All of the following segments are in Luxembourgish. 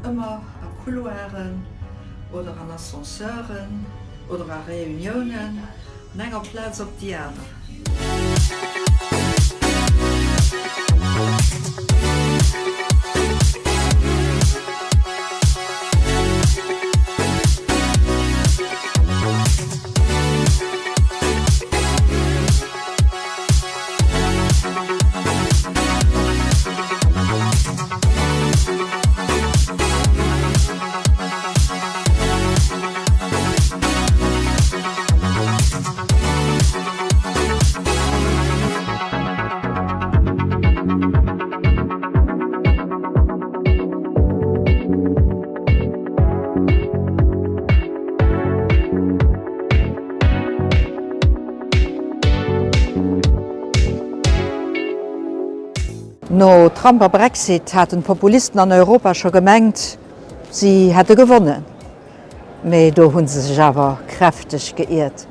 immer an Couloiren oder an Ascenseuren oder an Reunionen, an enger Platz op die anderen. No Trumper Brexit hatten Populisten an Europa schon gemengt, sie hätte gewonnen. Me do hunn se sich awer kräftig geirrt.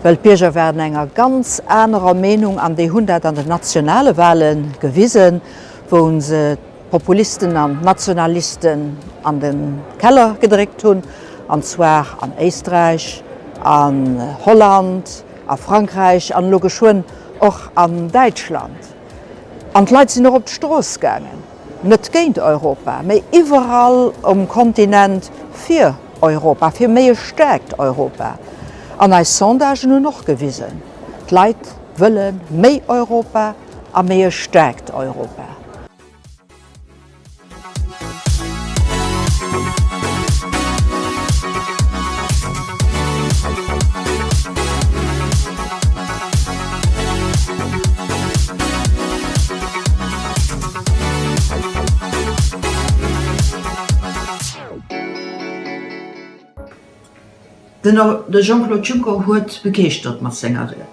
Well Bierger werden enger ganz anderer Meinung an die 100 an de nationale Wahlen gewiesen, wo se Populisten an Nationalisten an den Keller gedrückt hun, anzwer an Österreich, an Holland, a Frankreich, an Logeschwen och an Deutschland. An Leiit sinn noch op d'Stroos gangen. Net géint Europa, méi iwwerall am Kontinent fir Europa, fir méier stärkt Europa. An ei Sondagen hun noch gewiesen. D'Leiit wëllen méi Europa a méier stärkt Europa. De Jean-Claude Juncker huet begeistert mat senger Rede.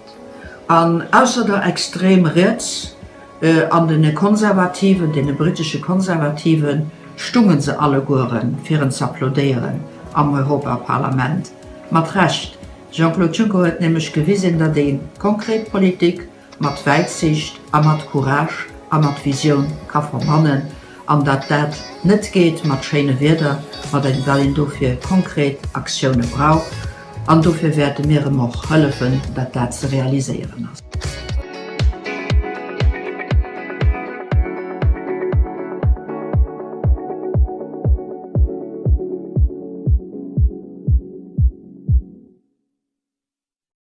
An ausser der extrem Rechts an den Konservativen, den britische Konservativen, stungen se alle Goren fir ze applaudieren am Europaparlament. Mat recht, Jean-Claude Juncker huet nämlich gewiesen, dat de konkret Politik mat Weitsicht, a mat Courage, a mat Vision ka vermannen, an dat net geht mat schene Weder, mat en Berlin dofir konkret Aktionen braucht, an dofir werden mir noch helfen, dat ze realisieren.